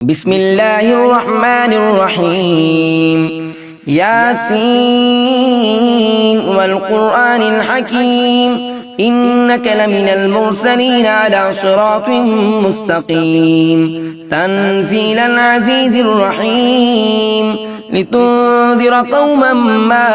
بسم الله الرحمن الرحيم ياسين والقرآن الحكيم إنك لمن المرسلين على صراط مستقيم تنزيل العزيز الرحيم لتنذر قوما ما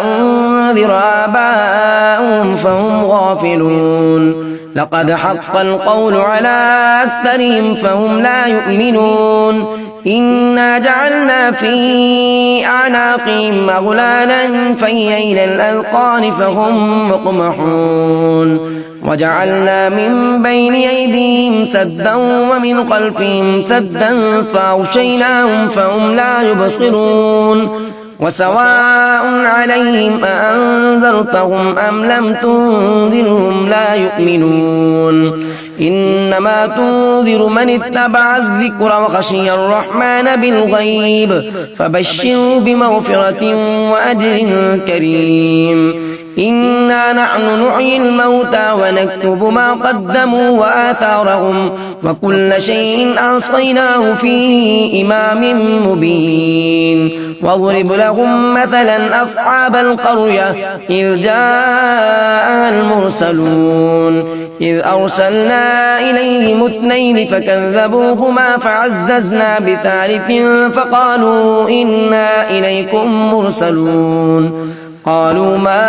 أنذر آباؤهم فهم غافلون لقد حق القول على أكثرهم فهم لا يؤمنون إنا جعلنا في أعناقهم أغلالا فهي إلى الأذقان فهم مقمحون وجعلنا من بين أيديهم سدا ومن خلفهم سدا فأغشيناهم فهم لا يبصرون وسواء عليهم أأنذرتهم أم لم تنذرهم لا يؤمنون إنما تنذر من اتبع الذكر وخشي الرحمن بالغيب فبشره بمغفرة وأجر كريم إنا نحن نحيي الموتى ونكتب ما قدموا وآثارهم وكل شيء أحصيناه في إمام مبين واضرب لهم مثلا أصحاب القرية إذ جاءها المرسلون إذ أرسلنا إليهم اثنين فكذبوهما فعززنا بثالث فقالوا إنا إليكم مرسلون قالوا ما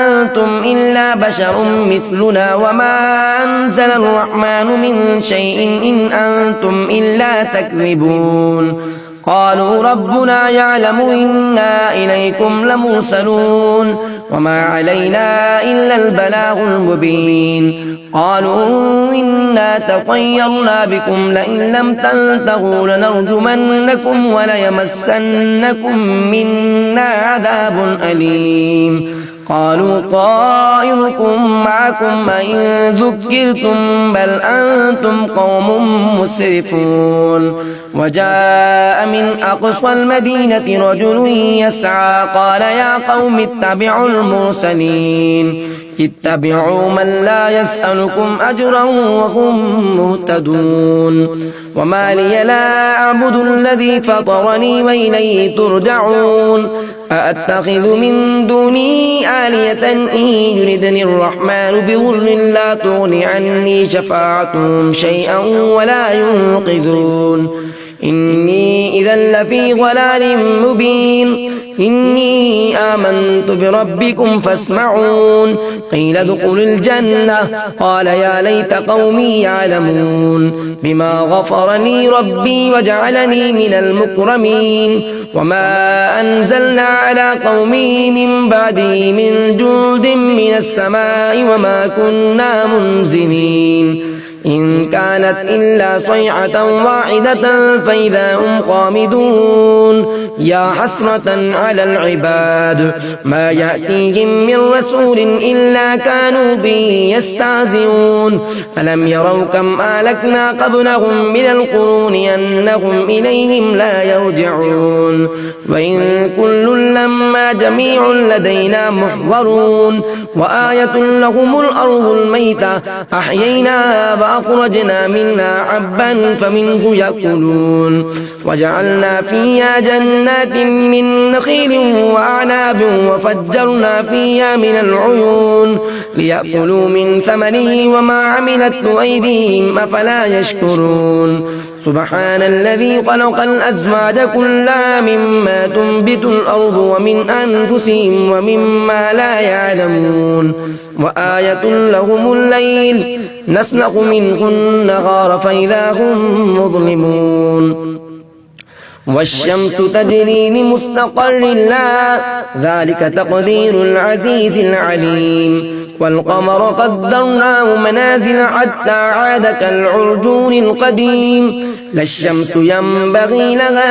أنتم إلا بشر مثلنا وما أنزل الرحمن من شيء إن أنتم إلا تكذبون قالوا ربنا يعلم إنا إليكم لمرسلون وما علينا إلا البلاغ المبين قالوا إنا تطيرنا بكم لئن لم تنتهوا لنرجمنكم وليمسنكم منا عذاب أليم قالوا طائركم معكم إن ذكرتم بل أنتم قوم مسرفون وجاء من أقصى المدينة رجل يسعى قال يا قوم اتبعوا المرسلين اتبعوا من لا يسألكم أجرا وهم مهتدون وما لي لا أعبد الذي فطرني وإليه ترجعون أأتخذ من دوني آلية إن يردني الرحمن بضر لا تغن عني شفاعتهم شيئا ولا ينقذون إني إذا لفي ضلال مبين إني آمنت بربكم فاسمعون قيل ادخلوا الجنة قال يا ليت قومي يعلمون بما غفر لي ربي وجعلني من المكرمين وما أنزلنا على قومه من بعده من جند من السماء وما كنا منزلين إن كانت إلا صيحة واحدة فإذا هم خامدون يا حسرة على العباد ما يأتيهم من رسول إلا كانوا به يستهزئون ألم يروا كم أهلكنا قبلهم من القرون أنهم إليهم لا يرجعون وإن كل لما جميع لدينا محضرون وآية لهم الأرض الميتة أحييناها وأخرجنا منها حبا فمنه يأكلون وجعلنا فيها جنات من نخيل وأعناب وفجرنا فيها من العيون ليأكلوا من ثمره وما عملته أيديهم أفلا يشكرون سبحان الذي خلق الأزواج كلها مما تنبت الأرض ومن أنفسهم ومما لا يعلمون وآية لهم الليل نسلخ منه النهار فإذا هم مظلمون والشمس تجري لمستقر لها ذلك تقدير العزيز العليم والقمر قدرناه منازل حتى عاد كالعرجون القديم لا الشمس ينبغي لها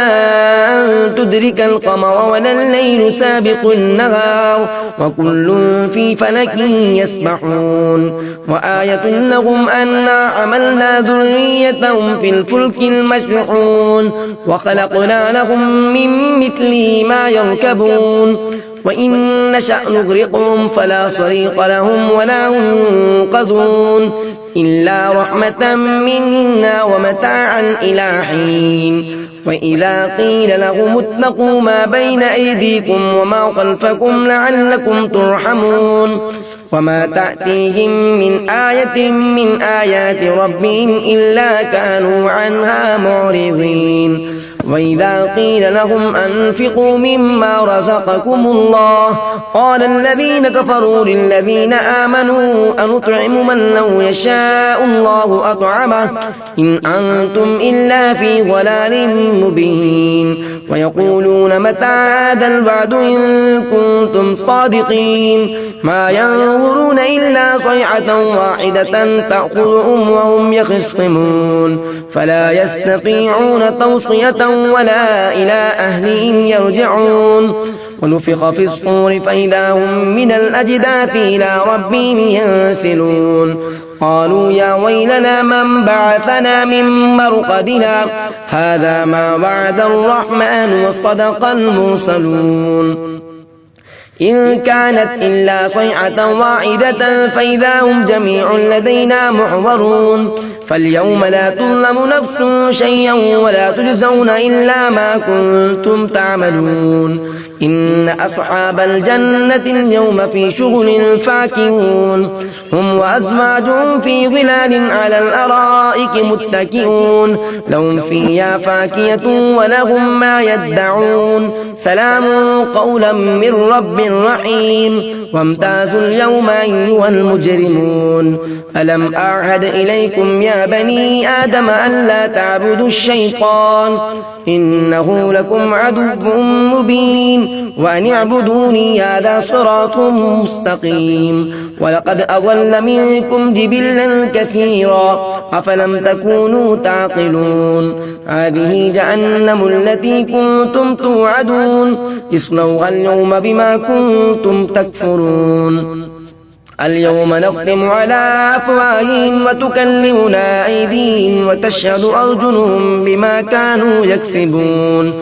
أن تدرك القمر ولا الليل سابق النهار وكل في فلك يسبحون وآية لهم أنا حملنا ذريتهم في الفلك المشحون وخلقنا لهم من مثله ما يركبون وإن نشأ نغرقهم فلا صريخ لهم ولا هم ينقذون إلا رحمة منا ومتاعا إلى حين وإذا قيل لهم اتقوا ما بين أيديكم وما خلفكم لعلكم ترحمون وما تأتيهم من آية من آيات ربهم إلا كانوا عنها معرضين وإذا قيل لهم أنفقوا مما رزقكم الله قال الذين كفروا للذين آمنوا أنطعم من لو يشاء الله أطعمه إن أنتم إلا في ضلال مبين ويقولون متى هذا الوعد إن كنتم صادقين ما ينظرون إلا صيحة واحدة تأخذهم وهم يخصمون فلا يستطيعون توصية ولا إلى أهلهم يرجعون ونفخ في الصور فإذا هم من الأجداث إلى ربهم ينسلون قالوا يا ويلنا من بعثنا من مرقدنا هذا ما وعد الرحمن وصدق المرسلون إن كانت إلا صيحة واحدة فإذا هم جميع لدينا محضرون فاليوم لا تظلم نفس شيئا ولا تجزون إلا ما كنتم تعملون إن أصحاب الجنة اليوم في شغل فاكهون هم وأزواجهم في ظلال على الأرائك متكئون لهم فيها فاكهة ولهم ما يدعون سلام قولا من رب رحيم وامتازوا اليوم أيها المجرمون ألم أعهد إليكم يا بني آدم ألا تعبدوا الشيطان إنه لكم عدو مبين وأن اعبدوني هذا صراط مستقيم ولقد أضل منكم جبلا كثيرا أفلم تكونوا تعقلون هذه جهنم التي كنتم توعدون اصلوها اليوم بما كنتم تكفرون اليوم نختم على أفواههم وتكلمنا أيديهم وتشهد أرجلهم بما كانوا يكسبون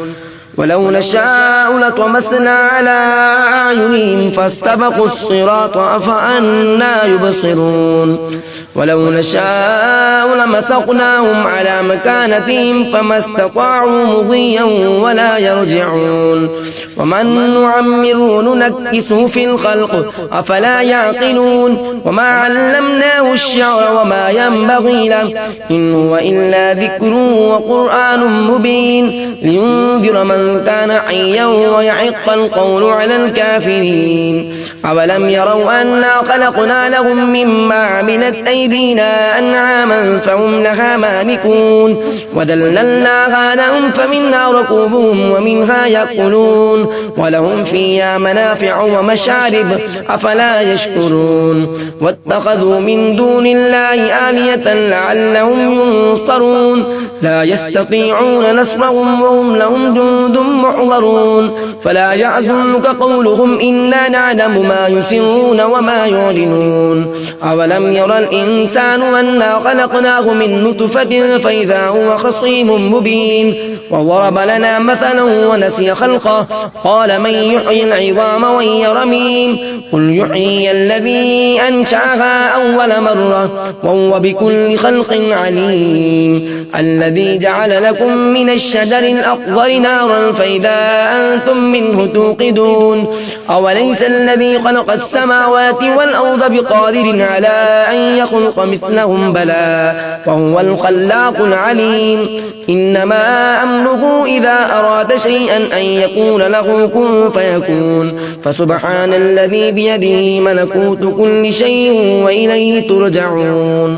ولو نشاء لطمسنا على أعينهم فاستبقوا الصراط أفأنا يبصرون ولو نشاء لمسخناهم على مكانتهم فما استطاعوا مضيا ولا يرجعون ومن نعمره ننكسه في الخلق أفلا يعقلون وما علمناه الشعر وما ينبغي له إن هو إلا ذكر وقرآن مبين لينذر من كان حيا ويحق القول على الكافرين أولم يروا أنا خلقنا لهم مما عملت أيدينا أنعاما فهم لها مالكون وذللناها لهم فمنها ركوبهم ومنها يأكلون ولهم فيها منافع ومشارب أفلا يشكرون واتخذوا من دون الله آلية لعلهم ينصرون لا يستطيعون نصرهم وهم لهم جند محضرون فلا يحزنك قولهم إنا نعلم ما يسرون وما يعلنون أولم يرى الإنسان أنا خلقناه من نطفة فإذا هو خصيم مبين وضرب لنا مثلا ونسي خلقه قال من يحيي العظام وهي رميم قل يحيي الذي أنشأها أول مرة وهو بكل خلق عليم الذي جعل لكم من الشجر الأخضر نارا فإذا أنتم منه توقدون أوليس الذي خلق السماوات والأرض بقادر على أن يخلق مثلهم بلى وهو الخلاق العليم إنما أمره إذا أراد شيئا أن يقول له كن فيكون فسبحان الذي بيده ملكوت كل شيء وإليه ترجعون.